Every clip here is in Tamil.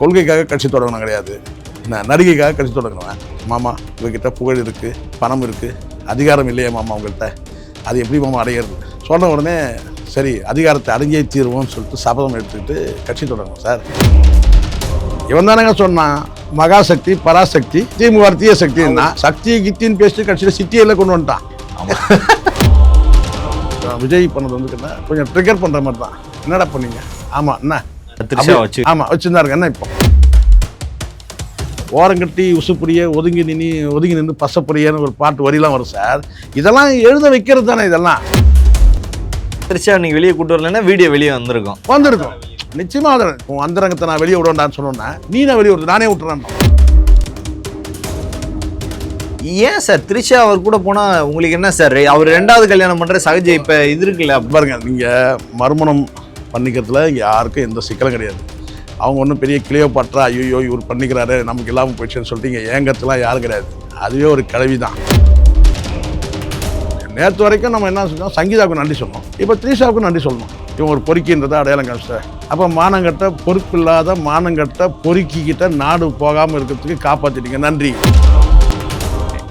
கொள்கைக்காக கட்சி தொடங்கணும் கிடையாது. நான் நடிகைக்காக கட்சி தொடங்கினேன். மாமா உங்ககிட்ட புகழ் இருக்குது, பணம் இருக்குது, அதிகாரம் இல்லையா மாமா உங்கள்கிட்ட, அது எப்படி மாமா அடையிறது சொன்ன உடனே சரி அதிகாரத்தை அடைஞ்சே தீர்வோம்னு சொல்லிட்டு சபதம் எடுத்துக்கிட்டு கட்சி தொடங்கணும் சார். இவன் தானேங்க சொன்னான் மகாசக்தி பராசக்தி திமுக தீய சக்தின்னா, சக்தியை கித்தின்னு பேசிட்டு கட்சியில் சித்தியெல்லாம் கொண்டு வந்துட்டான். விஜய் பண்ணது வந்து கொஞ்சம் ட்ரிகர் பண்ணுற மாதிரி தான். என்னடா பண்ணீங்க? ஆமாம் என்ன ஆமாம் வச்சுருந்தாருங்க. என்ன இப்போ ஓரங்கட்டி உசுப்புரிய ஒதுங்கி நின்று பசப்புரியன்னு ஒரு பாட்டு வரிலாம் வரும் சார். இதெல்லாம் எழுத வைக்கிறது தானே. இதெல்லாம் திருச்சியா நீங்கள் வெளியே கூட்டு வரலன்னா வீடியோ வெளியே வந்திருக்கும் நிச்சயமா. உன் அந்தரங்கத்தை நான் வெளியே விடவேண்டான்னு சொன்னோன்னா நீ தான் வெளியே விடுறது, நானே விட்டுறேன். ஏன் சார் திருச்சியா அவர் கூட போனா உங்களுக்கு என்ன சார்? அவர் 2வது கல்யாணம் பண்ற சகஜ இப்ப இது இருக்குல்ல பாருங்க. நீங்க மறுமணம் பண்ணிக்கிறதுல இங்கே யாருக்கும் எந்த சிக்கலும் கிடையாது. அவங்க ஒன்றும் பெரிய கிளியோபாட்ரா ஐயோ இவர் பண்ணிக்கிறாரு நமக்கு இல்லாமல் போயிடுச்சுன்னு சொல்லிட்டு இங்கே ஏங்கத்துலாம் யாரும் கிடையாது. அதுவே ஒரு கிளவி தான். நேற்று வரைக்கும் நம்ம என்ன சொன்னோம், சங்கீதாவுக்கு நன்றி சொன்னோம், இப்போ த்ரீஷாவுக்கும் நன்றி சொல்லணும். இவங்க ஒரு பொறுக்கின்றதை அடையாளம் காமிச்சிட்ட. அப்போ மானங்கட்ட பொறுப்பில்லாத மானங்கட்ட பொறுக்கிக்கிட்ட நாடு போகாமல் இருக்கிறதுக்கு காப்பாற்றிட்டீங்க, நன்றி.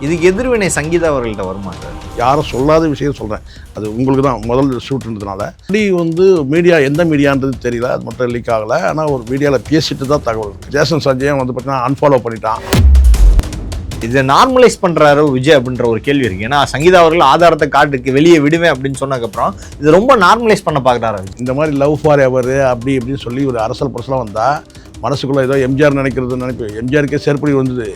இதுக்கு எதிர்வினை சங்கீதா அவர்கள்ட்ட வருமா சார்? யாரும் சொல்லாத விஷயம் சொல்கிறேன். அது உங்களுக்கு தான் முதல் ஷூட்ன்றதுனால வந்து மீடியா எந்த மீடியான்றது தெரியல, அது மட்டும் லீக் ஆகலை. ஆனால் ஒரு மீடியாவில் பேசிட்டு தான் தகவல். ஜேசன் சஞ்சயம் வந்து பார்த்தீங்கன்னா அன்ஃபாலோ பண்ணிட்டான். இதை நார்மலைஸ் பண்ணுறாரு விஜய் அப்படின்ற ஒரு கேள்வி இருக்குது. ஏன்னா சங்கீதா அவர்கள் ஆதாரத்தை காட்டுக்கு வெளியே விடுவேன் அப்படின்னு சொன்னதுக்கப்புறம் இது ரொம்ப நார்மலைஸ் பண்ண பார்க்குறாரு. இந்த மாதிரி லவ் ஃபார் எவர் அப்படி இப்படின்னு சொல்லி ஒரு அரசல் பரசலாக வந்தால் மனசுக்குள்ளே ஏதோ எம்ஜிஆர் நினைக்கிறது நினைப்பு. எம்ஜிஆருக்கே செருப்படி வந்தது.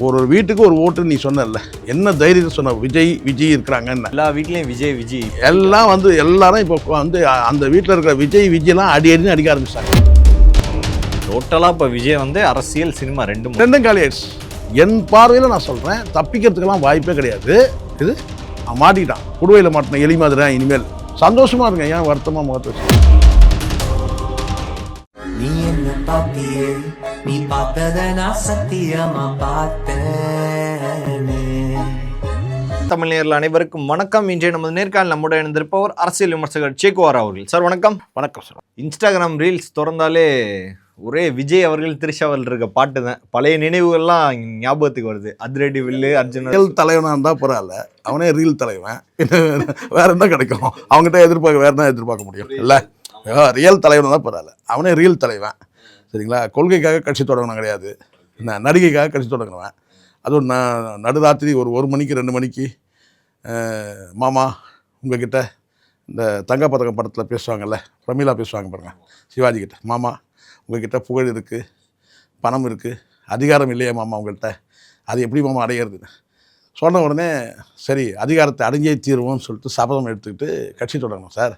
ஒரு வீட்டுக்கு ஒரு ஓட்டு நீ சொன்ன என்ன தைரியத்தை சொன்ன? விஜய் இருக்கிறாங்கன்னு எல்லா வீட்லேயும் விஜய் எல்லாம் வந்து எல்லாரும் இப்போ வந்து அந்த வீட்டில் இருக்கிற விஜய்லாம் அடின்னு அடிக்க ஆரம்பிச்சாங்க. டோட்டலாக இப்போ விஜய் வந்து அரசியல் சினிமா ரெண்டும் காலியாயிடுச்சு. என் பார்வையில் நான் சொல்கிறேன், தப்பிக்கிறதுக்கெல்லாம் வாய்ப்பே கிடையாது. இது மாட்டிக்கிட்டான், புடுவையில் மாட்டின எலி மாதிரி தான். இனிமேல் சந்தோஷமாக இருங்க, ஏன் வருத்தமாக முகத்தை வச்சு. நீ என்ன பாத்தியே, நீ பார்த்தத நான் சத்தியமா பார்த்தேனே. தமிழர்கள் அனைவருக்கும் வணக்கம். இன்றைய நமது நேர்காணல் நம்முடைய இணைந்திருப்பவர் அரசியல் விமர்சகர் சேக்குவார் அவர்கள். சார் வணக்கம். வணக்கம் சார். இன்ஸ்டாகிராம் ரீல்ஸ் திறந்தாலே ஒரே விஜய் அவர்கள் திரிஷா அவர்கள் இருக்க பாட்டு தான். பழைய நினைவுகள்லாம் ஞாபகத்துக்கு வருது. அதிரடி வில்லு அர்ஜுன் தலைவனாக இருந்தால் பரவாயில்ல, அவனே ரீல் தலைவன். வேற என்ன கிடைக்கும் அவங்ககிட்ட? வேற என்ன எதிர்பார்க்க முடியும்? இல்லை, ரியல் தலைவன் தான் பரவாயில்ல, அவனே ரீல் தலைவன். சரிங்களா? கொள்கைக்காக கட்சி தொடங்கணும் கிடையாது. நான் நடிகைக்காக கட்சி தொடங்கினேன். அதுவும் நான் நடுராத்திரி ஒரு மணிக்கு 2 மணிக்கு மாமா உங்ககிட்ட இந்த தங்கப்பதக்கம் படத்தில் பேசுவாங்கல்ல, பிரமிளா பேசுவாங்க பாருங்கள் சிவாஜி கிட்ட, மாமா உங்ககிட்ட புகழ் இருக்குது, பணம் இருக்குது, அதிகாரம் இல்லையா மாமா உங்கள்கிட்ட, அது எப்படி மாமா அடையிறது சொன்ன உடனே சரி அதிகாரத்தை அடைஞ்சே தீர்வோம்னு சொல்லிட்டு சபதம் எடுத்துக்கிட்டு கட்சி தொடங்கணும் சார்.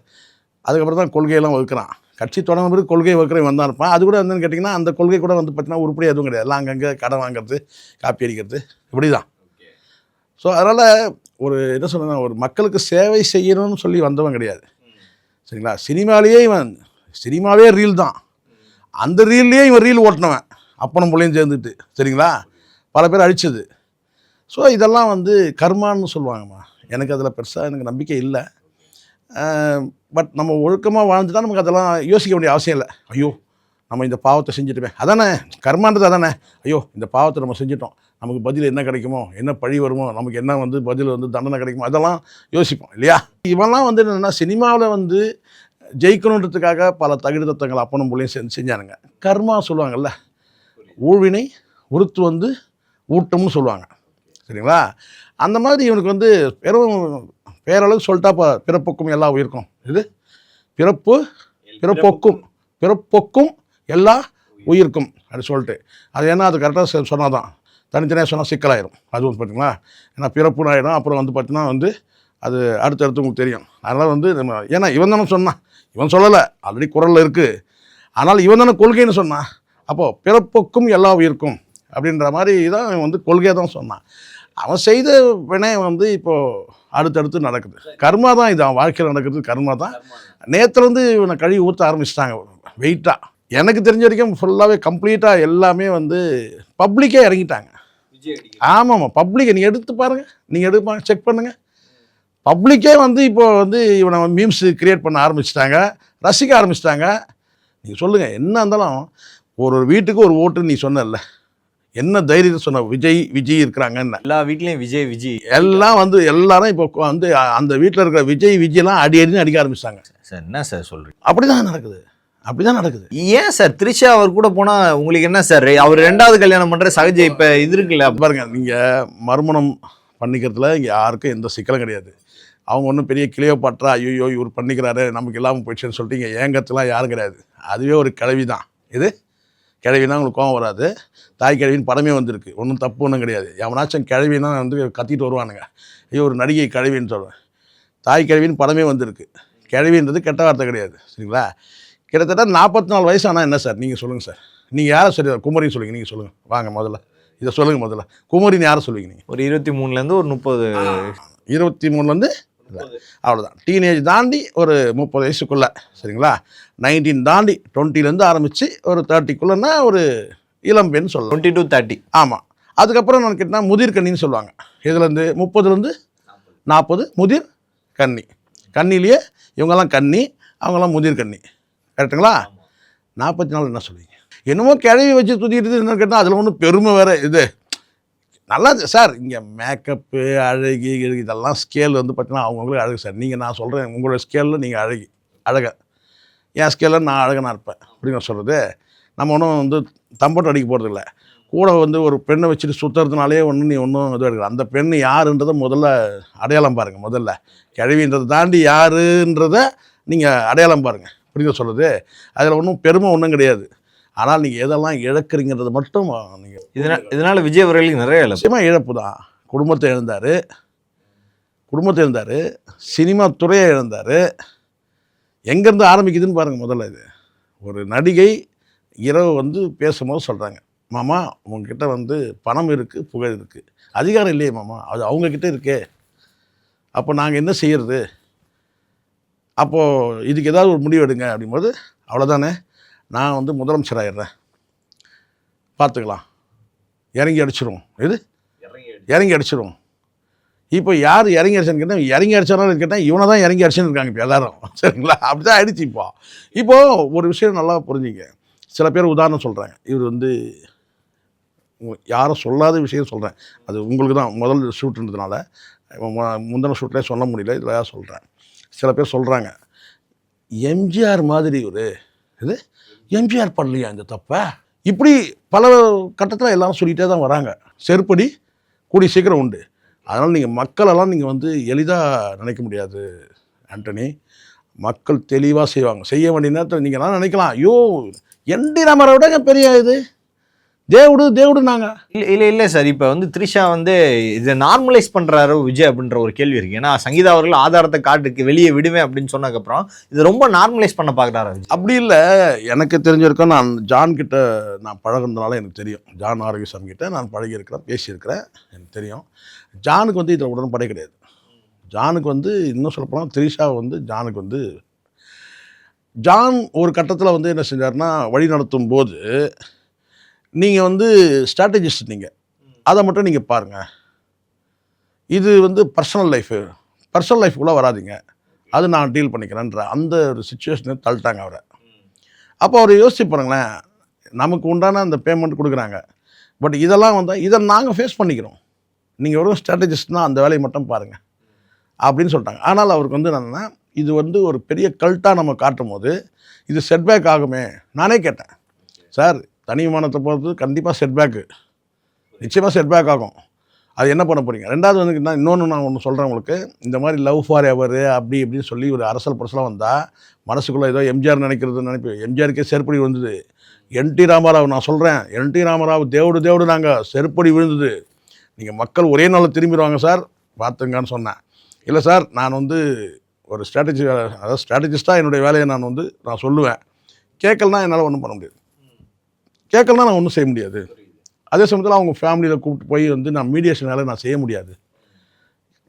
அதுக்கப்புறம் தான் கொள்கையெல்லாம் வகுக்கிறான். கட்சி தொடங்கின பிறகு கொள்கை வகுக்கிறவன் வந்தான் இருப்பான். அது கூட என்னன்னு கேட்டிங்கன்னா அந்த கொள்கை கூட வந்து பார்த்தீங்கன்னா உருப்படியாக எதுவும் கிடையாது. எல்லாம் அங்கங்கே கடன் வாங்கிறது, காப்பி அடிக்கிறது, இப்படி தான். ஸோ அதனால் ஒரு என்ன சொல்லுன்னா, ஒரு மக்களுக்கு சேவை செய்யணும்னு சொல்லி வந்தவன் கிடையாது. சரிங்களா? சினிமாவே ரீல் தான். அந்த ரீல்லையே இவன் ரீல் ஓட்டினவன், அப்பனும் பிள்ளையும் சேர்ந்துட்டு. சரிங்களா? பல பேர் அழிச்சது. ஸோ இதெல்லாம் வந்து கர்மான்னு சொல்லுவாங்கம்மா. எனக்கு அதில் பெருசாக எனக்கு நம்பிக்கை இல்லை. பட் நம்ம ஒழுக்கமாக வாழ்ந்துட்டால் நமக்கு அதெல்லாம் யோசிக்க வேண்டிய அவசியம் இல்லை. ஐயோ நம்ம இந்த பாவத்தை செஞ்சுட்டுமே, அதானே கர்மான்றது. அதானே ஐயோ இந்த பாவத்தை நம்ம செஞ்சிட்டோம், நமக்கு பதில் என்ன கிடைக்குமோ, என்ன பழி வருமோ, நமக்கு என்ன வந்து பதில் வந்து தண்டனை கிடைக்குமோ, அதெல்லாம் யோசிப்போம் இல்லையா? இவெல்லாம் வந்து என்னென்னா சினிமாவில் வந்து ஜெயிக்கணுன்றதுக்காக பல தகுதி தத்தங்கள் அப்பனும் பிள்ளையும் செஞ்சானுங்க. கர்மா சொல்லுவாங்கள்ல, ஊழ்வினை உறுத்து வந்து ஊட்டம்னு சொல்லுவாங்க. சரிங்களா? அந்த மாதிரி இவனுக்கு வந்து பேரளவு சொல்லிட்டா பிறப்பொக்கும் எல்லா உயிருக்கும். இது பிறப்பொக்கும் எல்லா உயிருக்கும் அப்படி சொல்லிட்டு அது என்ன, அது கரெக்டாக சொன்னால் தான். தனித்தனியாக சொன்னால் சிக்கலாயிரும். அது வந்து பார்த்தீங்களா, ஏன்னா பிறப்புன்னு ஆகிடும். அப்புறம் வந்து பார்த்தீங்கன்னா வந்து அது அடுத்தடுத்து உங்களுக்கு தெரியும். அதனால் வந்து நம்ம ஏன்னா இவன் தானே சொன்னான், இவன் சொல்லலை, ஆல்ரெடி குரலில் இருக்குது. ஆனால் இவன் தானே கொள்கைன்னு சொன்னான். அப்போது பிறப்பொக்கும் எல்லா உயிருக்கும் அப்படின்ற மாதிரி தான் இவன் வந்து கொள்கையை தான் சொன்னான். அவன் செய்த வினை வந்து இப்போது அடுத்தடுத்து நடக்குது. கர்மா தான் இது, அவன் வாழ்க்கையில் நடக்கிறது கர்மா தான். நேற்றுலேருந்து இவனை கழுவி ஊற்ற ஆரம்பிச்சிட்டாங்க வெயிட்டாக. எனக்கு தெரிஞ்ச வரைக்கும் ஃபுல்லாகவே கம்ப்ளீட்டாக எல்லாமே வந்து பப்ளிக்கே இறங்கிட்டாங்க. ஆமாம்மா, பப்ளிக்கை நீங்கள் எடுத்து பாருங்கள், நீங்கள் செக் பண்ணுங்கள். பப்ளிக்கே வந்து இப்போ வந்து இவனை மீம்ஸ் கிரியேட் பண்ண ஆரம்பிச்சிட்டாங்க, ரசிக்க ஆரம்பிச்சிட்டாங்க. நீங்கள் சொல்லுங்கள், என்ன இருந்தாலும் ஒரு வீட்டுக்கு ஒரு ஓட்டு நீ சொன்னல, என்ன தைரியத்தை சொன்ன? விஜய் இருக்கிறாங்கன்னு எல்லா வீட்லயும் விஜய் எல்லாம் வந்து எல்லாரும் இப்போ வந்து அந்த வீட்டில் இருக்கிற விஜய்லாம் அடின்னு அடிக்க ஆரம்பிச்சிட்டாங்க. சார் என்ன சார் சொல்றீங்க? அப்படிதான் நடக்குது. ஏன் சார் த்ரிஷா அவர் கூட போனா உங்களுக்கு என்ன சார்? அவர் 2வது கல்யாணம் பண்ற சகஜ இப்ப இது இருக்குல்ல பாருங்க, நீங்கள் மறுமணம் பண்ணிக்கிறதுல இங்கே யாருக்கும் எந்த சிக்கலும் கிடையாது. அவங்க ஒன்றும் பெரிய கிளியோபாட்ரா ஐயோ இவர் பண்ணிக்கிறாரு நமக்கு இல்லாமல் போயிடுச்சுன்னு சொல்லிட்டு இங்கே ஏங்கத்துலாம் யாரும் கிடையாது. அதுவே ஒரு கிழவி தான். இது கிழவினா உங்களுக்கு கோவம் வராது. தாய் கிழவின்னு படமே வந்திருக்கு, ஒன்றும் தப்பு ஒன்றும் கிடையாது. எவனாச்சும் கிழவினா வந்து கத்திட்டு வருவானுங்க, ஐயோ ஒரு நடிகை கிழவின்னு சொல்லுவேன். தாய் கிழவின்னு படமே வந்திருக்கு. கிழவின்றது கெட்ட வார்த்தை கிடையாது, சரிங்களா? கிட்டத்தட்ட 44 வயசு ஆனால் என்ன சார் நீங்கள் சொல்லுங்கள் சார். நீங்கள் யாரை சரி குமரின்னு சொல்லுங்க, நீங்கள் சொல்லுங்கள் வாங்க முதல்ல இதை சொல்லுங்கள். முதல்ல குமரின்னு யாரை சொல்லுவீங்க நீங்கள்? ஒரு 23லேருந்து ஒரு 30, 23லேருந்து அவ்வளோதான். டீனேஜ் தாண்டி ஒரு 30 வயசுக்குள்ளே, சரிங்களா? 19 தாண்டி 20லேருந்து ஆரம்பித்து ஒரு 30க்குள்ளேன்னா ஒரு இளம்பெண் சொல்லலாம். 20 to 30. ஆமாம். அதுக்கப்புறம் நான் கேட்டால் முதிர் கன்னின்னு சொல்லுவாங்க. இதுலேருந்து 30லேருந்து 40 முதிர் கன்னி. கன்னிலேயே இவங்கெல்லாம் கன்னி, அவங்கெல்லாம் முதிர் கன்னி, கரெக்டுங்களா? 44 என்ன சொல்லுவீங்க? என்னமோ கிழவி வச்சு தூக்கிட்டு என்ன கேட்டால் அதில் ஒன்றும் பெருமை வேறு. இது நல்லா சார், இங்கே மேக்கப்பு அழகி இதெல்லாம் ஸ்கேல் வந்து பார்த்தீங்கன்னா அவங்களுக்கு அழகு சார். நீங்கள் நான் சொல்கிறேன் உங்களோட ஸ்கேலில் நீங்கள் அழக என் ஸ்கேலில் நான் அழகனாக இருப்பேன் அப்படின்னு நான் சொல்கிறது. நம்ம ஒன்றும் வந்து தம்பட்டம் அடிக்க போகிறது இல்லை. கூட வந்து ஒரு பெண்ணை வச்சுட்டு சுற்றுறதுனாலே ஒன்றும் நீ ஒன்றும் இது எடுக்கல. அந்த பெண் யாருன்றதை முதல்ல அடையாளம் பாருங்கள். முதல்ல கிழவின்றதை தாண்டி யாருன்றதை நீங்கள் அடையாளம் பாருங்கள், புரியுத சொல்கிறது. அதில் ஒன்றும் பெருமை ஒன்றும் கிடையாது. ஆனால் நீங்கள் எதெல்லாம் இழக்கிறீங்கிறது மட்டும் நீங்கள் இதனால் விஜய் அவர்களுக்கு நிறைய நிச்சயமாக இழப்பு தான். குடும்பத்தை இழந்தார், சினிமா துறையை இழந்தார். எங்கேருந்து ஆரம்பிக்குதுன்னு பாருங்கள். முதல்ல இது ஒரு நடிகை இரவு வந்து பேசும்போது சொல்கிறாங்க, மாமா உங்ககிட்ட வந்து பணம் இருக்குது, புகழ் இருக்குது, அதிகாரம் இல்லையே மாமா, அது அவங்கக்கிட்ட இருக்கே, அப்போ நாங்கள் என்ன செய்கிறது? அப்போது இதுக்கு ஏதாவது ஒரு முடிவு எடுங்க அப்படிங்கும்போது, அவ்வளோதானே நான் வந்து முதலமைச்சர் ஆகிடுறேன், பார்த்துக்கலாம், இறங்கி அடிச்சிடும். இப்போ யார் இறங்கி அடிச்சான்னு கேட்டால், இறங்கி அடிச்சாலும் கேட்டால் இவனை தான் இறங்கி அடிச்சுன்னு இருக்காங்க இப்போ எல்லாரும், சரிங்களா? அப்படி தான் ஆயிடுச்சு. இப்போது ஒரு விஷயம் நல்லா புரிஞ்சுங்க. சில பேர் உதாரணம் சொல்கிறாங்க, இவர் வந்து யாரும் சொல்லாத விஷயம் சொல்கிறேன், அது உங்களுக்கு தான் முதல் ஷூட்டுன்றதுனால முந்தின ஷூட்லேயே சொல்ல முடியல, இதில் சொல்கிறேன். சில பேர் சொல்கிறாங்க எம்ஜிஆர் மாதிரி இது எம்ஜிஆர் பண்ணலையா இந்த தப்பை, இப்படி பல கட்டத்தில் எல்லாரும் சொல்லிகிட்டே தான் வராங்க. செருப்படி கூடிய சீக்கிரம் உண்டு. அதனால் நீங்கள் மக்களெல்லாம் நீங்கள் வந்து எளிதாக நினைக்க முடியாது ஆண்டனி. மக்கள் தெளிவாக செய்வாங்க. செய்ய வேண்டிய நேரத்தில் நீங்கள் எல்லாம் நினைக்கலாம், ஐயோ என்டி ராமரை விட பெரிய இது தேவுடு நாங்கள் இல்லை சார். இப்போ வந்து த்ரிஷா வந்து இதை நார்மலைஸ் பண்ணுறாரு விஜய் அப்படின்ற ஒரு கேள்வி இருக்குது. ஏன்னா சங்கீதா அவர்கள் ஆதாரத்தை காட்டுக்கு வெளியே விடுவேன் அப்படின்னு சொன்னதுக்கப்புறம் இது ரொம்ப நார்மலைஸ் பண்ண பார்க்குறாரு. அப்படி இல்லை, எனக்கு தெரிஞ்சிருக்கேன். நான் ஜான் கிட்ட நான் பழகுனதுனால எனக்கு தெரியும். ஜான் ஆரோக்கியசாமி கிட்ட நான் பழகியிருக்கிறேன், பேசியிருக்கிறேன், எனக்கு தெரியும். ஜானுக்கு வந்து இதில் உடன்படே கிடையாது. ஜானுக்கு வந்து இன்னும் சொல்லப்போனால் த்ரிஷா வந்து ஜானுக்கு வந்து ஜான் ஒரு கட்டத்தில் வந்து என்ன செஞ்சார்னா, வழி நடத்தும் போது நீங்கள் வந்து ஸ்ட்ராட்டஜிஸ்ட், நீங்கள் அதை மட்டும் நீங்கள் பாருங்கள். இது வந்து பர்சனல் லைஃப்குள்ளே வராதிங்க, அது நான் டீல் பண்ணிக்கிறேன்ற அந்த ஒரு சுச்சுவேஷனை தள்ளிட்டாங்க அவரை. அப்போ அவர் யோசிச்சு பாருங்களேன், நமக்கு உண்டான அந்த பேமெண்ட் கொடுக்குறாங்க, பட் இதெல்லாம் வந்தால் இதை நாங்கள் ஃபேஸ் பண்ணிக்கிறோம், நீங்கள் ஒரு ஸ்ட்ராட்டஜிஸ்ட்னா அந்த வேலையை மட்டும் பாருங்கள் அப்படின்னு சொல்லிட்டாங்க. ஆனால் அவருக்கு வந்து என்னென்னா, இது வந்து ஒரு பெரிய கல்ட்டாக நம்ம காட்டும் போது இது செட்பேக் ஆகுமே. நானே கேட்டேன், சார் தனி விமானத்தை போகிறது கண்டிப்பாக செட்பேக்கு, நிச்சயமாக செட்பேக் ஆகும், அது என்ன பண்ண போகிறீங்க? ரெண்டாவது வந்து இன்னொன்று நான் ஒன்று சொல்கிறேன் உங்களுக்கு, இந்த மாதிரி லவ் ஃபார் எவர் அப்படி இப்படின்னு சொல்லி ஒரு அரசல் பரசலாக வந்தால் மனசுக்குள்ளே ஏதோ எம்ஜிஆர் நினைப்பு. எம்ஜிஆருக்கே செருப்படி விழுந்தது. என்டி ராமராவ் நான் சொல்கிறேன், என்டி ராமராவ் தேவுடு நாங்கள் செருப்படி விழுந்தது. நீங்கள் மக்கள் ஒரே நாளில் திரும்பிடுவாங்க சார், பார்த்துங்கன்னு சொன்னேன். இல்லை சார், நான் வந்து ஒரு அதாவது ஸ்ட்ராட்டஜிஸ்ட்டாக என்னுடைய வேலையை நான் சொல்லுவேன், கேட்கலனா என்னால் ஒன்றும் பண்ண முடியாது, கேட்கலனா நான் ஒன்றும் செய்ய முடியாது. அதே சமயத்தில் அவங்க ஃபேமிலியில் கூப்பிட்டு போய் வந்து நான் மீடியேஷன் வேலை நான் செய்ய முடியாது.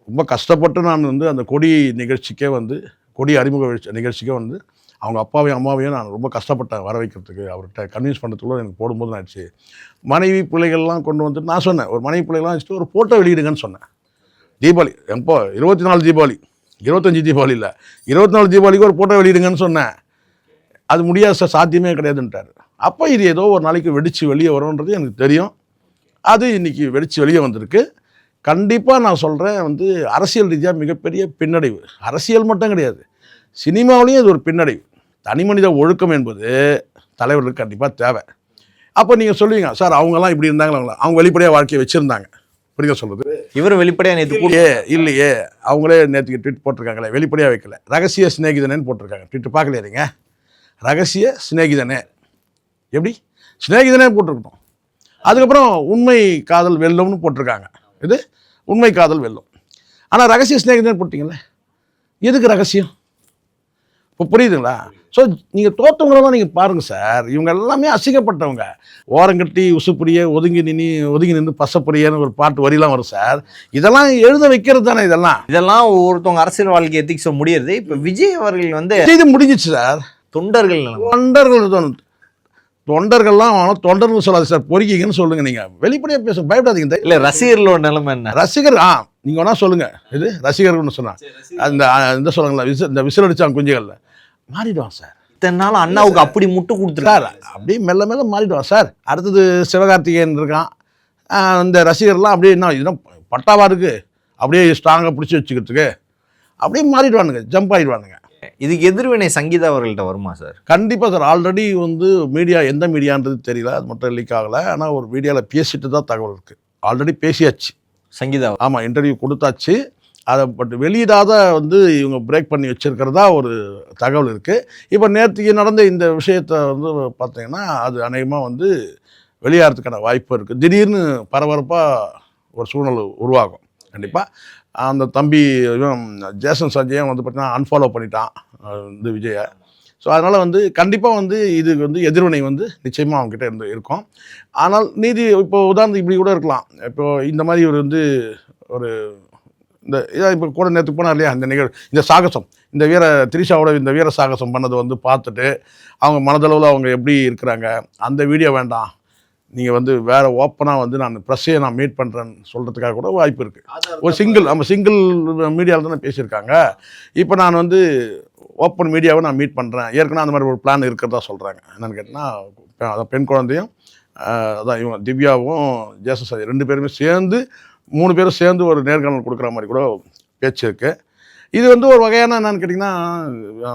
ரொம்ப கஷ்டப்பட்டு நான் வந்து அந்த கொடி நிகழ்ச்சிக்கே வந்து கொடி அறிமுக நிகழ்ச்சிக்கே வந்து அவங்க அப்பாவையும் அம்மாவையும் நான் ரொம்ப கஷ்டப்பட்டேன் வர வைக்கிறதுக்கு, அவர்கிட்ட கன்வின்ஸ் பண்ணுறதுக்குள்ள எனக்கு போடும்போது ஆயிடுச்சு. மனைவி பிள்ளைகள்லாம் கொண்டு வந்துட்டு நான் சொன்னேன், ஒரு மனைவி பிள்ளைகள்லாம் வச்சுட்டு ஒரு ஃபோட்டோ வெளியிடுங்கன்னு சொன்னேன். தீபாவளி எப்போ 24 தீபாவளி, 25 தீபாவளி இல்லை, 24 தீபாவளிக்கு ஒரு ஃபோட்டோ வெளியிடுங்கன்னு சொன்னேன். அது முடியாத சார், சாத்தியமே கிடையாதுன்ட்டார். அப்போ இது ஏதோ ஒரு நாளைக்கு வெடித்து வெளியே வரும்ன்றது எனக்கு தெரியும். அது இன்றைக்கி வெடித்து வெளியே வந்திருக்கு. கண்டிப்பாக நான் சொல்கிறேன் வந்து அரசியல் ரீதியாக மிகப்பெரிய பின்னடைவு. அரசியல் மட்டும் கிடையாது, சினிமாவிலையும் இது ஒரு பின்னடைவு. தனி மனித ஒழுக்கம் என்பது தலைவர்களுக்கு கண்டிப்பாக தேவை. அப்போ நீங்கள் சொல்லுவீங்க சார் அவங்கெல்லாம் இப்படி இருந்தாங்களா, அவங்க வெளிப்படையாக வாழ்க்கையை வச்சுருந்தாங்க, புரியுங்க சொல்கிறது. இவர் வெளிப்படையா நேற்று இல்லையே, அவங்களே நேற்றுக்கு ட்வீட் போட்டிருக்காங்களே, வெளிப்படையாக வைக்கல, ரகசிய சிநேகிதனேன்னு போட்டிருக்காங்க. ட்வீட் பார்க்கலையாங்க, ரகசிய சிநேகிதனே, எப்படி சிநேகிதனே போட்டிருக்கணும். அதுக்கப்புறம் உண்மை காதல் வெல்லும்னு போட்டிருக்காங்க. இது உண்மை காதல் வெல்லும். ஆனால் ரகசிய சிநேகிதன் போட்டிங்களே, எதுக்கு ரகசியம்? இப்போ புரியுதுங்களா? ஸோ நீங்கள் தோற்றவங்களெல்லாம் நீங்கள் பாருங்கள் சார், இவங்க எல்லாமே அசிங்கப்பட்டவங்க. ஓரங்கட்டி உசுப்புரிய ஒதுங்கி நின்று பசப்புரியன்னு ஒரு பாட்டு வரிலாம் வரும் சார். இதெல்லாம் எழுத வைக்கிறது தானே. இதெல்லாம் ஒருத்தவங்க அரசியல் வாழ்க்கை எத்திக்ஸ முடியறது. இப்போ விஜய் அவர்கள் வந்து இது முடிஞ்சிச்சு சார். தொண்டர்கள்லாம் தொண்டர்னு சொல்லாது சார், பொறுக்கிங்கன்னு சொல்லுங்க. நீங்கள் வெளிப்படையாக பேசுங்க, பயப்படாதீங்க. இல்லை ரசிகர்களோட நிலைமை என்ன? ரசிகர் நீங்கள் வேணா சொல்லுங்கள், இது ரசிகர்கள்னு சொன்னான் அந்த இந்த சொல்லுங்களா, இந்த விசில் அடிச்சாங்க குஞ்சுகளில் மாறிடுவான் சார். இத்தனை நாள் அண்ணாவுக்கு அப்படி முட்டு கொடுத்துருக்காரு, அப்படியே மெல்ல மெல்ல மாறிடுவான் சார். அடுத்தது சிவகார்த்திகேயன் இருக்கான். இந்த ரசிகர்லாம் அப்படியே என்ன இதுதான் பட்டாவா இருக்குது, அப்படியே ஸ்ட்ராங்காக பிடிச்சி வச்சுக்கிறதுக்கு அப்படியே மாறிடுவானுங்க, ஜம்ப் ஆகிடுவானுங்க. இதுக்கு எதிர்வினை சங்கீதா அவர்கள்ட்ட வருமா சார்? கண்டிப்பாக சார். ஆல்ரெடி வந்து மீடியா எந்த மீடியான்றது தெரியல, அது மட்டும் லீக் ஆகலை. ஆனால் ஒரு மீடியாவில் பேசிட்டு தான் தகவல் இருக்குது. ஆல்ரெடி பேசியாச்சு சங்கீதா. ஆமாம், இன்டர்வியூ கொடுத்தாச்சு. அதை பட் வெளியிடாத வந்து இவங்க பிரேக் பண்ணி வச்சுருக்கிறதா ஒரு தகவல் இருக்குது. இப்போ நேற்றுக்கு நடந்த இந்த விஷயத்தை வந்து பார்த்தீங்கன்னா அது அநேகமாக வந்து வெளியாகிறதுக்கான வாய்ப்பு இருக்குது. திடீர்னு பரபரப்பாக ஒரு சூழ்நிலை உருவாகும். கண்டிப்பாக அந்த தம்பி ஜேசன் சஞ்சயம் வந்து பார்த்தீங்கன்னா அன்ஃபாலோ பண்ணிட்டான் இந்த விஜயை. ஸோ அதனால் வந்து கண்டிப்பாக வந்து இது வந்து எதிர்வினை வந்து நிச்சயமாக அவங்ககிட்ட இருக்கும். ஆனால் நீதி இப்போ உதாரணத்துக்கு இப்படி கூட இருக்கலாம். இப்போது இந்த மாதிரி ஒரு வந்து ஒரு இந்த இதாக இப்போ கூட நேற்று போனார் இல்லையா, இந்த சாகசம், இந்த திரிஷாவோட இந்த வீர சாகசம் பண்ணதை வந்து பார்த்துட்டு அவங்க மனதளவில் அவங்க எப்படி இருக்கிறாங்க, அந்த வீடியோ வேண்டாம், நீங்கள் வந்து வேறு ஓப்பனாக வந்து நான் ப்ரெஸ்ஸையை நான் மீட் பண்ணுறேன்னு சொல்கிறதுக்காக கூட வாய்ப்பு இருக்குது. ஒரு சிங்கிள் மீடியாவில் தானே பேசியிருக்காங்க. இப்போ நான் வந்து ஓப்பன் மீடியாவை நான் மீட் பண்ணுறேன், ஏற்கனவே அந்த மாதிரி ஒரு பிளான் இருக்கிறதா சொல்கிறாங்க. என்னென்னு கேட்டால் அதான் பெண் குழந்தையும் அதான் இவங்க திவ்யாவும் ஜேசன் சார் 2 பேருமே சேர்ந்து 3 பேரும் சேர்ந்து ஒரு நேர்காணல் கொடுக்குற மாதிரி கூட பேச்சு இருக்குது. இது வந்து ஒரு வகையான என்னன்னு கேட்டிங்கன்னா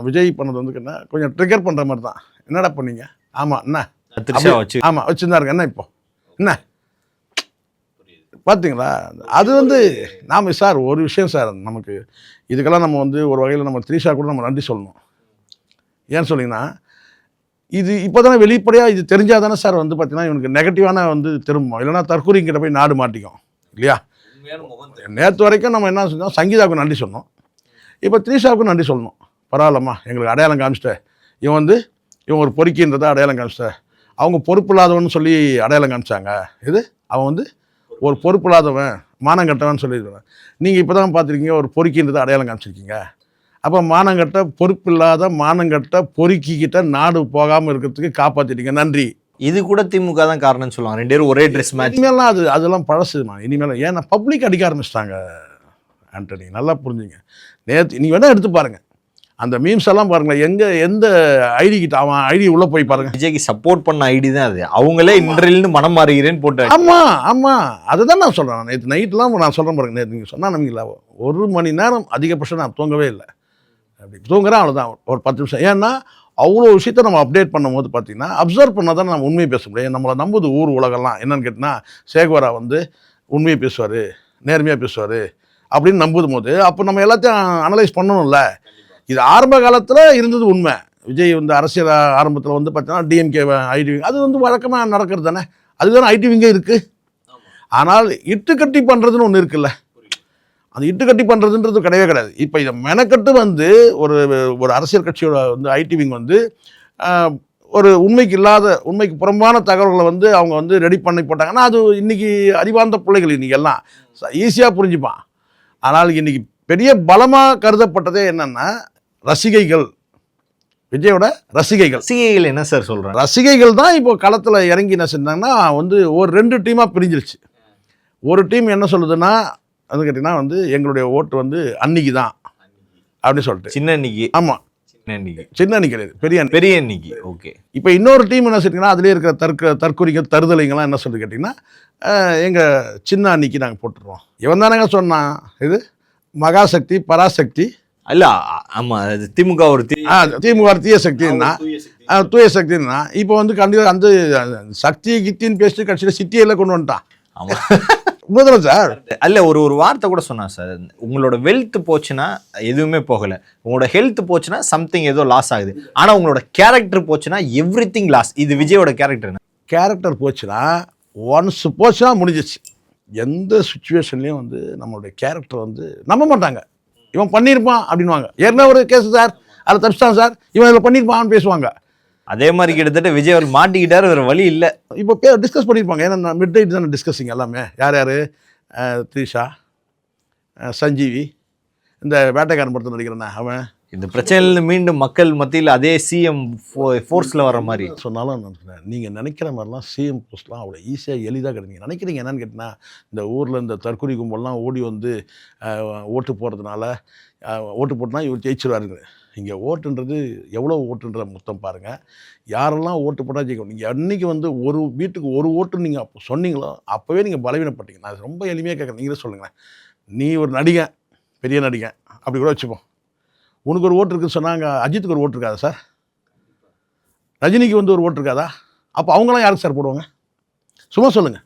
விஜய் பண்ணது வந்து என்ன கொஞ்சம் ட்ரிகர் பண்ணுற மாதிரி தான். என்னடா பண்ணீங்க, ஆமாம் என்ன ஆமாம் வச்சுருந்தாருங்க, என்ன இப்போ என்ன பார்த்தீங்களா? அது வந்து நாம் சார் ஒரு விஷயம் சார், நமக்கு இதுக்கெல்லாம் நம்ம வந்து ஒரு வகையில் நம்ம த்ரிஷா கூட நம்ம நன்றி சொல்லணும். ஏன்னு சொன்னீங்கன்னா இது இப்போ தானே வெளிப்படையாக இது தெரிஞ்சால் தானே சார் வந்து பார்த்தீங்கன்னா இவனுக்கு நெகட்டிவான வந்து திரும்பும், இல்லைனா தற்கொலைங்கிட்ட போய் நாடு மாட்டிக்கும் இல்லையா? நேற்று வரைக்கும் நம்ம என்ன செஞ்சோம், சங்கீதாவுக்கு நன்றி சொன்னோம், இப்போ த்ரிஷாவுக்கும் நன்றி சொல்லணும். பரவாயில்லம்மா, எங்களுக்கு அடையாளம் காமிச்சிட்டேன், இவன் ஒரு பொறுக்கின்றதை அடையாளம் காமிச்சிட்டேன். அவங்க பொறுப்பு இல்லாதவன் சொல்லி அடையாளம் காமிச்சாங்க. அவன் வந்து ஒரு பொறுப்பு இல்லாதவன் மானங்கட்டவன் சொல்லிடுவேன். நீங்கள் இப்போ தான் பார்த்துருக்கீங்க, ஒரு பொறுக்கின்றதை அடையாளம் காமிச்சிருக்கீங்க. அப்போ மானங்கட்ட பொறுப்பு இல்லாத மானங்கட்ட பொறுக்கிக்கிட்ட நாடு போகாமல் இருக்கிறதுக்கு காப்பாற்றிட்டீங்க, நன்றி. இது கூட திமுக தான் காரணம்னு சொல்லுவாங்க. 2 பேரும் ஒரே ட்ரெஸ் மேட்ச். இனிமேலாம் அதெல்லாம் பழசுமா. இனிமேல் ஏன்னா பப்ளிக் அடிக்க ஆரம்பிச்சிட்டாங்க ஆண்டனி, நல்லா புரிஞ்சுங்க. நேற்று நீங்கள் வேணால் எடுத்து பாருங்கள், அந்த மீம்ஸ் எல்லாம் பாருங்களேன், எந்த ஐடி கிட்ட அவன் ஐடி உள்ளே போய் பாருங்கள். விஜய்க்கு சப்போர்ட் பண்ண ஐடி தான் அது. அவங்களே இன்றையிலிருந்து மனம் மாறுகிறேன்னு போட்டு. ஆமாம் அதுதான் நான் சொல்கிறேன். நேற்று நைட்லாம் நான் சொல்கிறேன் பாருங்க, நேற்று நீங்கள் சொன்னால் நம்பிங்களா, 1 மணி நேரம் அதிகபட்சம் நான் தூங்கவே இல்லை. அப்படி தூங்குறேன் அவ்வளோதான், ஒரு 10 நிமிஷம். ஏன்னா அவ்வளோ விஷயத்த நம்ம அப்டேட் பண்ணும்போது பார்த்தீங்கன்னா அப்சர்வ் பண்ணால் தான் நம்ம உண்மையை பேச முடியும். நம்மளை நம்புது ஊர் உலகெல்லாம். என்னென்னு கேட்டிங்கன்னா சேகுவரா வந்து உண்மையை பேசுவார், நேர்மையாக பேசுவார் அப்படின்னு நம்புதும் போது அப்போ நம்ம எல்லாத்தையும் அனலைஸ் பண்ணணும்ல. இது ஆரம்ப காலத்தில் இருந்தது உண்மை. விஜய் வந்து அரசியல் ஆரம்பத்தில் வந்து பார்த்தீங்கன்னா டிஎம்கே ஐடி அது வந்து வழக்கமாக நடக்கிறது தானே, அதுதானே ஐடி விங்கே இருக்குது. ஆனால் இட்டுக்கட்டி பண்ணுறதுன்னு ஒன்று இருக்குல்ல, அந்த இட்டுக்கட்டி பண்ணுறதுன்றது கிடையவே கிடையாது. இப்போ இதை மெனக்கட்டு வந்து ஒரு அரசியல் கட்சியோட வந்து ஐடி விங் வந்து ஒரு உண்மைக்கு புறம்பான தகவல்களை வந்து அவங்க வந்து ரெடி பண்ணி போட்டாங்கன்னா அது இன்றைக்கி அறிவார்ந்த பிள்ளைகள் இன்றைக்கி எல்லாம் ஈஸியாக புரிஞ்சுப்பான். ஆனால் இன்றைக்கி பெரிய பலமாக கருதப்பட்டதே என்னென்னா ரசிகைகள், விஜயோட ரசிகைகள் என்ன சார் சொல்கிறேன், ரசிகைகள் தான் இப்போ களத்தில் இறங்கி என்ன செஞ்சாங்கன்னா வந்து ஒரு 2 டீமாக பிரிஞ்சிருச்சு. ஒரு டீம் என்ன சொல்லுதுன்னா அது கேட்டிங்கன்னா வந்து எங்களுடைய ஓட்டு வந்து அன்னைக்கு தான் அப்படின்னு சொல்லிட்டு, சின்ன அன்னைக்கு. ஆமாம் அன்னைக்கு சின்ன அணி கிடையாது, பெரிய அணி. பெரிய அன்னைக்கு. ஓகே. இப்போ இன்னொரு டீம் என்ன சொல்லிட்டீங்கன்னா, அதுலேயே இருக்கிற தற்கொலைங்க தருதலைங்கெல்லாம் என்ன சொல்லி கேட்டிங்கன்னா, எங்கள் சின்ன அன்னிக்கு நாங்கள் போட்டுருவோம். இவன் தானேங்க சொன்னான் இது மகாசக்தி பராசக்தி. இல்ல ஆமா, அது திமுக ஒரு திமுக தீய சக்தின்னா தூய சக்தின்னா இப்போ வந்து கண்டிப்பாக அந்த சக்தி கித்தின்னு பேசிட்டு கட்சியில் சிட்டியெல்லாம் கொண்டு வந்துட்டான். ஆமா உண்மைதானே சார்? அல்ல, ஒரு வார்த்தை கூட சொன்னா சார், உங்களோட வெல்த் போச்சுன்னா எதுவுமே போகல, உங்களோட ஹெல்த் போச்சுன்னா சம்திங் ஏதோ லாஸ் ஆகுது, ஆனா உங்களோட கேரக்டர் போச்சுன்னா எவ்ரிதிங் லாஸ். இது விஜயோட கேரக்டர். கேரக்டர் போச்சுன்னா ஒன்ஸ் போச்சுன்னா முடிஞ்சிச்சு. எந்த சுச்சுவேஷன்லேயும் வந்து நம்மளுடைய கேரக்டர் வந்து நம்ப மாட்டாங்க. இவன் பண்ணியிருப்பான் அப்படின்வாங்க. ஏற்கனவே ஒரு கேஸ் சார், அதை தப்பிச்சிட்டான் சார், இவன் இதில் பண்ணியிருப்பான்னு பேசுவாங்க. அதே மாதிரி கிட்டத்தட்ட விஜய் அவர் மாட்டிக்கிட்டாரு, வேறு வழி இல்லை. இப்போ டிஸ்கஸ் பண்ணியிருப்பாங்க. ஏன்னா மிட் நைட் தானே டிஸ்கஸிங் எல்லாமே. யார் யார்? த்ரிஷா, சஞ்சீவி, இந்த வேட்டைக்காரன் படத்தில் நடிக்கிறேன்னா அவன். இந்த பிரச்சனையிலேருந்து மீண்டும் மக்கள் மத்தியில் அதே சிஎம் ஃபோர்ஸில் வர மாதிரி சொன்னாலும் நான் சொன்னேன், நீங்கள் நினைக்கிற மாதிரிலாம் சிஎம் போஸ்ட்லாம் அவ்வளோ ஈஸியாக எளிதாக கிடையாது. நினைக்கிறீங்க என்னன்னு கேட்டிங்கன்னா, இந்த ஊரில் இந்த தற்கொலை கும்பல்லாம் ஓடி வந்து ஓட்டு போடுறதுனால ஓட்டு போட்டுனா இவர் ஜெயிச்சிருவாருங்க. இங்கே ஓட்டுன்றது எவ்வளோ ஓட்டுன்ற மொத்தம் பாருங்கள். யாரெல்லாம் ஓட்டு போட்டால் ஜெயிக்கும். நீங்கள் அன்றைக்கி வந்து ஒரு வீட்டுக்கு ஒரு ஓட்டு நீங்கள் அப்போ சொன்னீங்களோ அப்போவே நீங்கள் பலவீனப்பட்டீங்க. நான் ரொம்ப எளிமையாக கேட்குறேன், நீங்களே சொல்லுங்களேன். நீ ஒரு நடிகன், பெரிய நடிகன் அப்படி கூட வச்சுப்போம். உனக்கு ஒரு ஓட்டு இருக்குன்னு சொன்னாங்க, அஜித்துக்கு ஒரு ஓட்டு இருக்காதா சார்? ரஜினிக்கு வந்து ஒரு ஓட்டு இருக்காதா? அப்போ அவங்களாம் யாருக்கு சார் போடுவாங்க? சும்மா சொல்லுங்கள்.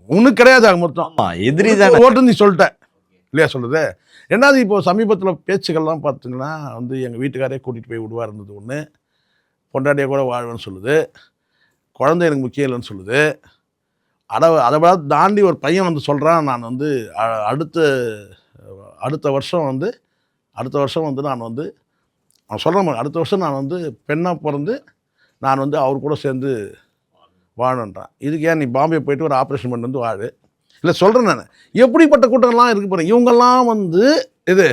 உனக்கு கிடையாது அங்கே மொத்தம். எதிரி தான் ஓட்டு நீ சொல்லிட்டேன் இல்லையா சொல்லுது. ரெண்டாவது இப்போது சமீபத்தில் பேச்சுக்கள்லாம் பார்த்தீங்கன்னா வந்து எங்கள் வீட்டுக்காரே கூட்டிகிட்டு போய் விடுவா இருந்தது ஒன்று, பொண்டாட்டியை கூட வாழ்வேன்னு சொல்லுது, குழந்தை எனக்கு முக்கியம் இல்லைன்னு சொல்லுது. அதை விட தாண்டி ஒரு பையன் வந்து சொல்கிறான், நான் வந்து அடுத்த வருஷம் வந்து நான் வந்து அவன் சொல்கிறேன், அடுத்த வருஷம் நான் வந்து பெண்ணாக பிறந்து நான் வந்து அவர் கூட சேர்ந்து வாழன்றான். இதுக்கு ஏன் நீ பாம்பே போயிட்டு ஒரு ஆப்ரேஷன் பண்ணி வந்து வாழு. இல்லை சொல்கிறேன் நான், எப்படிப்பட்ட கூட்டம்லாம் இருக்குது பாருங்க. இவங்கெல்லாம் வந்து இது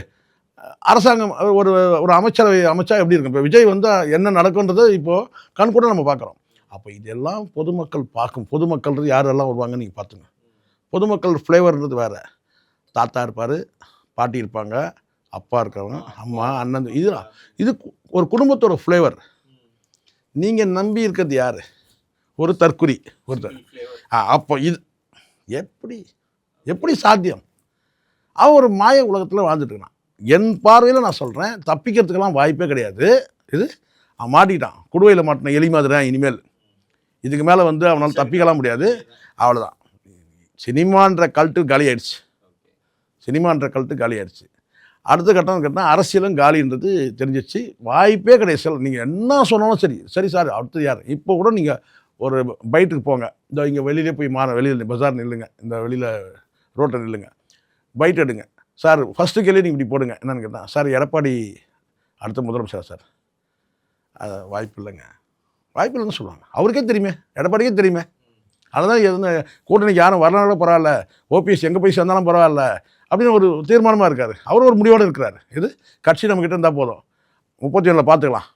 அரசாங்கம் ஒரு அமைச்சரவை அமைச்சா எப்படி இருக்கும்? இப்போ விஜய் வந்து என்ன நடக்குன்றது இப்போது கண்கூட நம்ம பார்க்குறோம். அப்போ இதெல்லாம் பொதுமக்கள் பார்க்கும். பொதுமக்கள்ன்றது யாரெல்லாம் வருவாங்கன்னு நீங்கள் பார்த்துங்க. பொதுமக்கள் ஃப்ளேவர்ன்றது வேறு. தாத்தா இருப்பார், பாட்டி இருப்பாங்க, அப்பா இருக்கிறவங்க, அம்மா, அண்ணன். இது ஒரு குடும்பத்தோட ஃப்ளேவர். நீங்கள் நம்பி இருக்கிறது யார்? ஒரு தற்குறி ஒருத்தர். அப்போ இது எப்படி சாத்தியம்? அவன் ஒரு மாய உலகத்தில் வாழ்ந்துட்டு இருக்கான். என் பார்வையில் நான் சொல்கிறேன், தப்பிக்கிறதுக்கெல்லாம் வாய்ப்பே கிடையாது. இது அவன் மாட்டிக்கிட்டான், குடுவையில் மாட்டின எலி மாதிரி தான். இனிமேல் இதுக்கு மேலே வந்து அவனால் தப்பிக்கலாம் முடியாது. அவ்வளோதான். சினிமான்ற கல்ட்டு காலி ஆயிடுச்சு. அடுத்த கட்டம் கேட்டால் அரசியலும் காலின்றது தெரிஞ்சிச்சு. வாய்ப்பே கிடையாது. நீங்கள் என்ன சொன்னாலும் சரி சார் அடுத்தது யார்? இப்போ கூட நீங்கள் ஒரு பைட்டுக்கு போங்க, இந்த இங்கே வெளியிலே போய் வெளியில் பஜார் நில்லுங்க, இந்த வெளியில் ரோட்டில் நில்லுங்க, பைட் எடுங்க சார். ஃபஸ்ட்டு கேள்வி நீங்கள் இப்படி போடுங்க, என்னென்னு கேட்டால், சார் எடப்பாடி அடுத்த முதலமைச்சர் சார். அது வாய்ப்பு இல்லைன்னு சொல்லுவாங்க. அவருக்கே தெரியுமே, எடப்பாடிக்கே தெரியுமே. அதுதான் எதுவும் கூட்டணிக்கு யாரும் வரனாலும் பரவாயில்ல, ஓபிஎஸ் எங்கே போய் சேர்ந்தாலும் பரவாயில்ல அப்படின்னு ஒரு தீர்மானமாக இருக்கார். அவர் ஒரு முடிவோடு இருக்கிறார். இது கட்சி நம்மக்கிட்ட இருந்தால் போதும், 37 பார்த்துக்கலாம்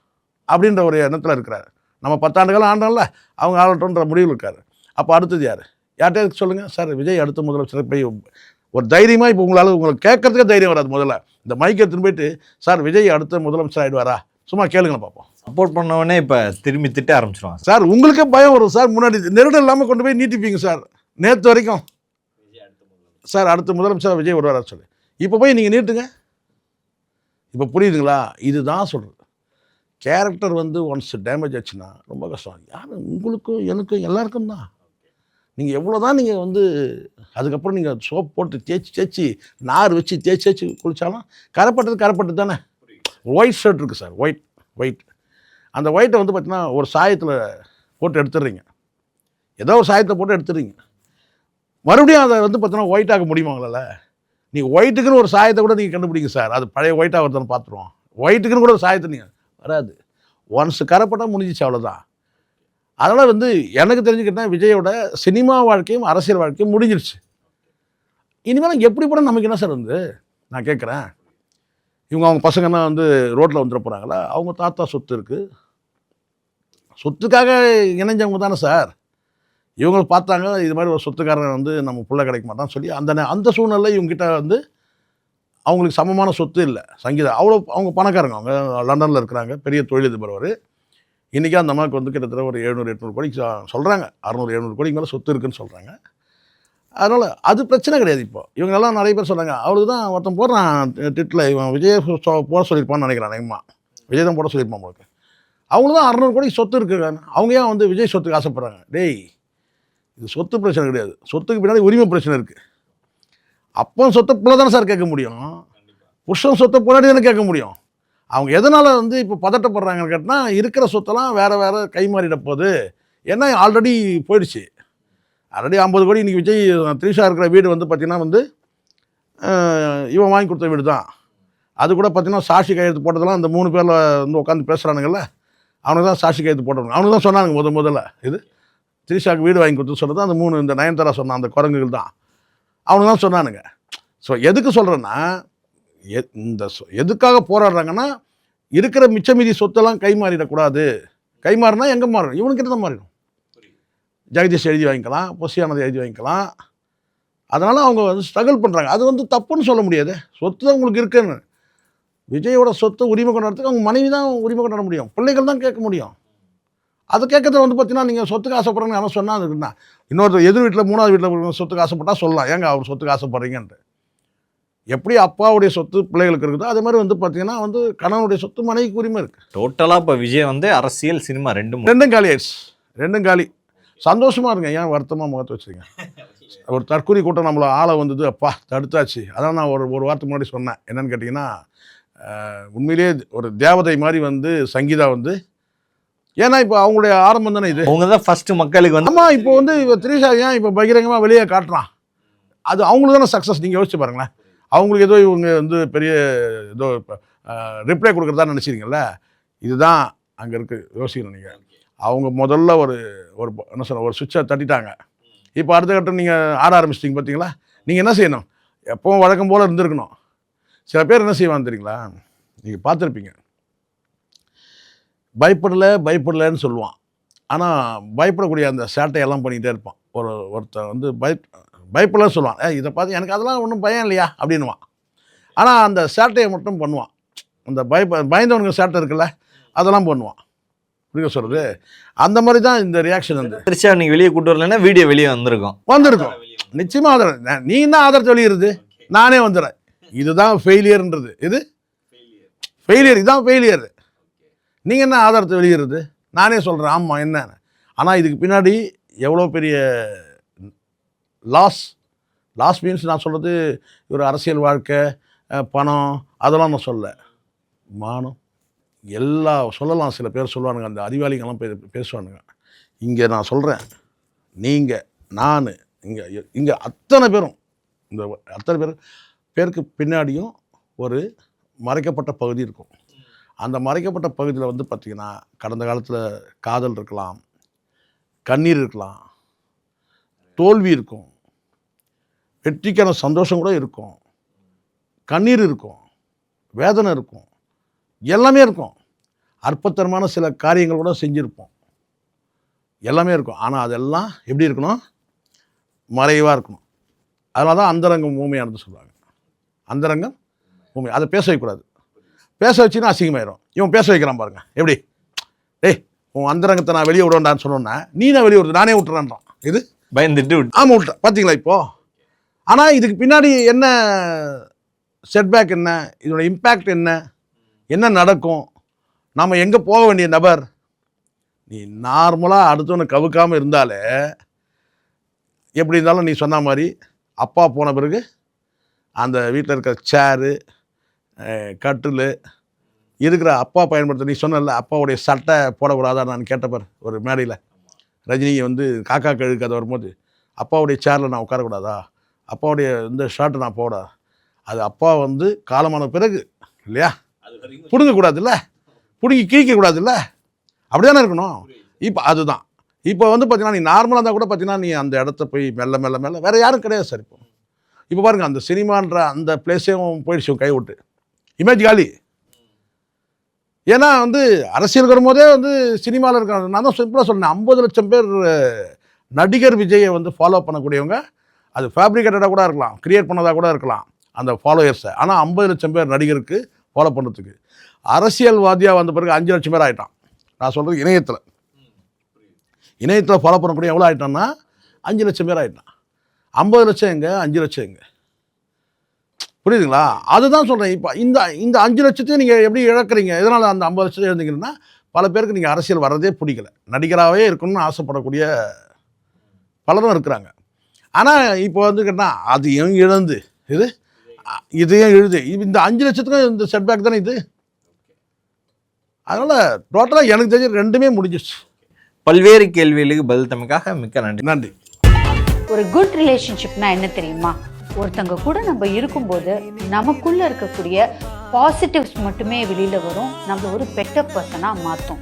அப்படின்ற ஒரு எண்ணத்தில் இருக்கிறார். நம்ம 10 ஆண்டுகள் ஆண்டோம்ல, அவங்க ஆளட்டோன்ற முடிவில் இருக்கார். அப்போ அடுத்தது யார்கிட்ட சொல்லுங்கள் சார், விஜய் அடுத்த முதலமைச்சர் போய் ஒரு தைரியமாக இப்போ உங்களுக்கு கேட்கறதுக்கே தைரியம் வராது. முதல்ல இந்த மைக்கை எடுத்துன்னு போயிட்டு சார் விஜய் அடுத்த முதலமைச்சர் ஆகிடுவாரா சும்மா கேளுங்க பார்ப்போம். சப்போர்ட் பண்ணவொடனே இப்போ திரும்பி திட்ட ஆரம்பிச்சிருவாங்க சார். உங்களுக்கே பயம் வரும் சார். முன்னாடி நெருடல் இல்லாமல் கொண்டு போய் நீட்டிப்பீங்க சார். நேற்று வரைக்கும் சார் அடுத்த முதலமைச்சர் விஜய் வருவாரா சொல்லி, இப்போ போய் நீங்கள் நீட்டுங்க. இப்போ புரியுதுங்களா? இதுதான் சொல்கிறது. கேரக்டர் வந்து ஒன்ஸ் டேமேஜ் ஆச்சுன்னா ரொம்ப கஷ்டம். யாரும் உங்களுக்கும் எனக்கும் எல்லாருக்கும் தான். நீங்கள் எவ்வளோ தான் நீங்கள் வந்து அதுக்கப்புறம் நீங்கள் சோப் போட்டு தேய்ச்சி நார் வச்சு தேய்ச்சி குளித்தாலும் கரைப்பட்டது தானே. ஒயிட் ஷர்ட் இருக்குது சார், ஒயிட். அந்த ஒயிட்டை வந்து பார்த்தீங்கன்னா ஒரு சாயத்தில் போட்டு எடுத்துடுறீங்க, ஏதோ ஒரு சாயத்தை போட்டு எடுத்துடுறீங்க. மறுபடியும் அதை வந்து பார்த்தீங்கன்னா ஒயிட்டாக முடியுமாங்கள? நீங்கள் ஒயிட்டுக்குன்னு ஒரு சாயத்தை கூட நீங்கள் கண்டுபிடிங்க சார். அது பழைய ஒயிட்டாக வருதுன்னு பார்த்துருவோம். ஒயிட்டுக்குன்னு கூட ஒரு சாயத்தை நீங்கள் வராது. ஒன்ஸ் கரைப்பட்டால் முடிஞ்சிச்சு, அவ்வளோதான். அதனால் வந்து எனக்கு தெரிஞ்சுக்கிட்டேன், விஜயோட சினிமா வாழ்க்கையும் அரசியல் வாழ்க்கையும் முடிஞ்சிருச்சு. இனிமேல் எப்படி போட நமக்கு என்ன சார் வந்து நான் கேட்குறேன். அவங்க பசங்கன்னா வந்து ரோட்டில் வந்துட போகிறாங்களா? அவங்க தாத்தா சொத்து இருக்குது, சொத்துக்காக இணைஞ்சவங்க தானே சார். இவங்க பார்த்தாங்க இது மாதிரி ஒரு சொத்துக்காரன் வந்து நம்ம பிள்ளை கிடைக்க மாட்டான்னு சொல்லி அந்த சூழ்நிலை இவங்ககிட்ட வந்து அவங்களுக்கு சமமான சொத்து இல்லை. சங்கீதா அவ்வளோ அவங்க பணக்காரங்க, அவங்க லண்டனில் இருக்கிறாங்க, பெரிய தொழிலதிபர் அவர். இன்றைக்கி அந்த அம்மாவுக்கு வந்து கிட்டத்தட்ட ஒரு 700-800 கோடிக்கு சொல்கிறாங்க, 600-700 கோடிக்கு மேலே சொத்து இருக்குதுன்னு சொல்கிறாங்க. அதனால் அது பிரச்சனை கிடையாது. இப்போ இவங்கெல்லாம் நிறைய பேர் சொல்கிறாங்க, அவளுக்கு தான் ஒருத்தன் போடுறான் ட்விட்டில், இவன் விஜய் போட சொல்லியிருப்பான்னு நினைக்கிறான். அம்மா விஜய் தான் போட சொல்லியிருப்பான் உங்களுக்கு. அவங்களுக்கு தான் 600 கோடி சொத்து இருக்குங்க. அவங்க ஏன் வந்து விஜய் சொத்துக்கு ஆசைப்படுறாங்க? டேய், இது சொத்து பிரச்சனை கிடையாது, சொத்துக்கு பின்னாடி உரிமை பிரச்சனை இருக்குது. அப்போ சொத்தை போல தானே சார் கேட்க முடியும், புருஷன் சொத்தை போராடி தானே கேட்க முடியும். அவங்க எதனால் வந்து இப்போ பதட்டப்படுறாங்கன்னு கேட்டால், இருக்கிற சொத்தெல்லாம் வேறு வேறு கை மாறிட போகுது. ஏன்னா ஆல்ரெடி போயிடுச்சு. ஆல்ரெடி 50 கோடி இன்றைக்கி விஜய் த்ரீஷா இருக்கிற வீடு வந்து பார்த்திங்கன்னா வந்து இவன் வாங்கி கொடுத்த வீடு தான். அது கூட பார்த்திங்கன்னா சாட்சி கையெழுத்து போட்டதெல்லாம் அந்த 3 பேரில் வந்து உட்காந்து பேசுகிறானுங்கள்ல, அவனுக்கு தான் சாட்சி கையெழுத்து போட்டவங்க. அவனுக்கு தான் சொன்னாங்க முதல்ல இது த்ரீஷாவுக்கு வீடு வாங்கி கொடுத்து சொன்னது அந்த 3 இந்த நயன்தாரா சொன்ன அந்த குரங்குகள் தான், அவனுக்கு தான் சொன்னானுங்க. ஸோ எதுக்கு சொல்கிறேன்னா, இந்த எதுக்காக போராடுறாங்கன்னா, இருக்கிற மிச்ச மீதி சொத்தெல்லாம் கை மாறிடக்கூடாது. கை மாறினா எங்கே மாறணும்? இவனுக்கிட்ட தான் மாறிடும். ஜெகதீஷ் எழுதி வாங்கிக்கலாம், பொசியானதை எழுதி வாங்கிக்கலாம். அதனால் அவங்க வந்து ஸ்ட்ரகிள் பண்ணுறாங்க. அது வந்து தப்புன்னு சொல்ல முடியாது. சொத்து தான் உங்களுக்கு இருக்குன்னு. விஜயோட சொத்தை உரிமை கொண்டாடுறதுக்கு அவங்க மனைவி தான் உரிமை கொண்டாட முடியும், பிள்ளைகள் தான் கேட்க முடியும். அது கேட்கறத வந்து பார்த்தீங்கன்னா, நீங்கள் சொத்துக்கு ஆசைப்படுறேன்னு யாரும் சொன்னால் அதுக்குன்னா, இன்னொரு எதிர் வீட்டில் 3வது வீட்டில் சொத்துக்கு ஆசைப்பட்டால் சொல்லலாம், ஏங்க அவர் சொத்துக்கு ஆசைப்படுறீங்கன்ட்டு. எப்படி அப்பாவுடைய சொத்து பிள்ளைகளுக்கு இருக்குதோ அதே மாதிரி வந்து பார்த்தீங்கன்னா வந்து கணவனுடைய சொத்து மனைவிக்கு உரிமை இருக்குது. டோட்டலாக இப்போ விஜய் வந்து அரசியல் சினிமா ரெண்டும் காலி ஆயிடுச்சு. ரெண்டும் காலி. சந்தோஷமாக இருங்க, ஏன் வருத்தமாக முகத்தை வச்சுருங்க. ஒரு தற்கொலை கூட்டம் நம்மளை ஆளை வந்தது, அப்பா தடுத்தாச்சு. அதான் நான் ஒரு வாரத்துக்கு முன்னாடி சொன்னேன். என்னன்னு கேட்டிங்கன்னா, உண்மையிலேயே ஒரு தேவதை மாதிரி வந்து சங்கீதா வந்து, ஏன்னா இப்போ அவங்களுடைய ஆரம்பம் தானே இது. அவங்க தான் ஃபஸ்ட்டு மக்களுக்கு வந்து. ஆமாம், இப்போ வந்து த்ரீஷா ஏன் இப்போ பகிரங்கமாக வெளியே காட்டுறான், அது அவங்களுக்கு தானே சக்ஸஸ். நீங்கள் யோசிச்சு பாருங்களேன். அவங்களுக்கு ஏதோ இவங்க வந்து பெரிய ஏதோ ரிப்ளை கொடுக்குறதா நினச்சிருக்கீங்கள, இதுதான் அங்கே இருக்குது. யோசிக்கணும் நீங்கள். அவங்க முதல்ல ஒரு என்ன சொல்ல ஒரு சுவிட்சை தட்டிட்டாங்க. இப்போ அடுத்த கட்டம் நீங்கள் ஆட ஆரம்பிச்சிட்டிங்க பார்த்தீங்களா. நீங்கள் என்ன செய்யணும், எப்பவும் வழக்கம் போல் இருந்திருக்கணும். சில பேர் என்ன செய்வான்னு தெரியுங்களா, நீங்கள் பார்த்துருப்பீங்க, பயப்படலைன்னு சொல்லுவான், ஆனால் பயப்படக்கூடிய அந்த சேட்டையெல்லாம் பண்ணிக்கிட்டே இருப்பான். ஒருத்தன் வந்து பயப்படலன்னு சொல்லுவான், இதை பார்த்து எனக்கு அதெல்லாம் ஒன்றும் பயம் இல்லையா அப்படின்வான். ஆனால் அந்த சேட்டையை மட்டும் பண்ணுவான். அந்த பயந்தவனுக்கு சேட்டை இருக்குல்ல, அதெல்லாம் பண்ணுவான். புரியுங்க சொல்கிறது. அந்த மாதிரி தான் இந்த ரியாக்ஷன் வந்து. திருச்சா நீங்கள் வெளியே கூட்டு வரலன்னா வீடியோ வெளியே வந்திருக்கும். நிச்சயமாக ஆதரவு. நீ தான் ஆதரவு வெளியிடுறது, நானே வந்துடுறேன். இதுதான் ஃபெயிலியர்ன்றது. இது ஃபெயிலியர், இதுதான் ஃபெயிலியர். நீங்கள் என்ன ஆதாரத்தை வெளியிடுறது, நானே சொல்கிறேன். ஆமாம் என்ன. ஆனால் இதுக்கு பின்னாடி எவ்வளோ பெரிய லாஸ் மீன்ஸ் நான் சொல்கிறது ஒரு அரசியல் வாழ்க்கை, பணம், அதெல்லாம் நான் சொல்ல, மானம் எல்லாம் சொல்லலாம். சில பேர் சொல்லுவானுங்க, அந்த அறிவாளிகள்லாம் பேசுவானுங்க. இங்கே நான் சொல்கிறேன், நீங்கள் நான் இங்கே அத்தனை பேருக்கு பின்னாடியும் ஒரு மறைக்கப்பட்ட பகுதி இருக்கும். அந்த மறைக்கப்பட்ட பகுதியில் வந்து பார்த்திங்கன்னா, கடந்த காலத்தில் காதல் இருக்கலாம், கண்ணீர் இருக்கலாம், தோல்வி இருக்கும், வெற்றிக்கான சந்தோஷம் கூட இருக்கும், கண்ணீர் இருக்கும், வேதனை இருக்கும், எல்லாமே இருக்கும். அற்பத்தரமான சில காரியங்கள் கூட செஞ்சுருப்போம், எல்லாமே இருக்கும். ஆனால் அதெல்லாம் எப்படி இருக்கணும், மறைவாக இருக்கணும். அதனால தான் அந்தரங்கம் ஊமையானது சொல்லுவாங்க. அந்தரங்கம் ஊமை, அதை பேச வைக்கக்கூடாது. பேச வச்சுன்னா அசிங்கமாயிரும். இவன் பேச வைக்கிறான் பாருங்க எப்படி. உன் அந்தரங்கத்தை நான் வெளியே விடுவேன்டான்னு சொன்னோன்னா, நீ நான் வெளியே விடுறது, நானே விட்டுறான்றான். இது பயந்துட்டு ஆமாம் விட்டுறேன். பார்த்தீங்களா இப்போது. ஆனால் இதுக்கு பின்னாடி என்ன செட்பேக், என்ன இதோட இம்பேக்ட், என்ன நடக்கும், நாம் எங்கே போக வேண்டிய நபர். நீ நார்மலாக அடுத்தவனை கவுக்காமல் இருந்தாலே எப்படி இருந்தாலும், நீ சொன்ன மாதிரி அப்பா போன பிறகு அந்த வீட்டில் இருக்கிற சேரு, கட்டில் இருக்கிற அப்பா பயன்படுத்த, நீ சொன்னல அப்பாவுடைய சட்டை போடக்கூடாதா நான் கேட்டப்பார் ஒரு மேடையில். ரஜினியை வந்து காக்கா கழுகு அதை வரும்போது, அப்பாவுடைய சேரில் நான் உட்காரக்கூடாதா, அப்பாவுடைய இந்த ஷர்ட்டை நான் போட, அது அப்பா வந்து காலமான பிறகு இல்லையா, பிடுங்கக்கூடாதுல்ல, பிடுங்கி கிழிக்கக்கூடாதுல்ல, அப்படி தானே இருக்கணும். இப்போ அதுதான். இப்போ வந்து பார்த்தீங்கன்னா, நீ நார்மலாக இருந்தால் கூட பார்த்தீங்கன்னா, நீ அந்த இடத்த போய் மெல்ல மெல்ல மெல்ல வேறு யாரும் கிடையாது சார். இப்போ பாருங்கள், அந்த சினிமான்ற அந்த பிளேஸையும் போயிடுச்சு கை விட்டு, இமேஜ் காலி. ஏன்னா வந்து அரசியலுக்கு வரும்போதே வந்து சினிமாவில் இருக்காங்க. நான் தான் சிம்பிளாக சொன்னேன், 50 லட்சம் பேர் நடிகர் விஜயை வந்து ஃபாலோ பண்ணக்கூடியவங்க. அது ஃபேப்ரிகேட்டடாக கூட இருக்கலாம், கிரியேட் பண்ணதாக கூட இருக்கலாம். அந்த ஃபாலோயர்ஸை. ஆனால் 50 லட்சம் பேர் நடிகருக்கு ஃபாலோ பண்ணுறதுக்கு. அரசியல்வாதியாக வந்த பிறகு 5 லட்சம் பேர் ஆகிட்டான். நான் சொல்கிறது இணையத்தில் ஃபாலோ பண்ணக்கூடிய எவ்வளோ ஆகிட்டான்னா 5 லட்சம் பேர் ஆகிட்டான். 50 லட்சம் எங்கே, 5 லட்சம் எங்கே? புரியுதுங்களா? அதுதான் சொல்கிறேன். இப்போ இந்த 5 லட்சத்தையும் நீங்கள் எப்படி இழக்கிறீங்க? எதனால் அந்த 50 லட்சத்தை எழுந்தீங்கன்னா, பல பேருக்கு நீங்கள் அரசியல் வர்றதே பிடிக்கல, நடிகராகவே இருக்கணும்னு ஆசைப்படக்கூடிய பலரும் இருக்கிறாங்க. ஆனால் இப்போ வந்து கேட்டால் அதையும் இழந்து இதையும் எழுது, இந்த 5 லட்சத்துக்கும் இந்த செட்பேக் தானே இது. அதனால் டோட்டலாக எனக்கு தெரிஞ்சு ரெண்டுமே முடிஞ்சிச்சு. பல்வேறு கேள்விகளுக்கு பதில் தமக்காக மிக்க நன்றி. நன்றி. ஒரு குட் ரிலேஷன்ஷிப்னா என்ன தெரியுமா? ஒருத்தங்க கூட நம்ம இருக்கும்போது நமக்குள்ள இருக்கக்கூடிய பாசிட்டிவ்ஸ் மட்டுமே வெளியில வரும், நம்மள ஒரு பெட்டர் பர்சனா மாற்றும்.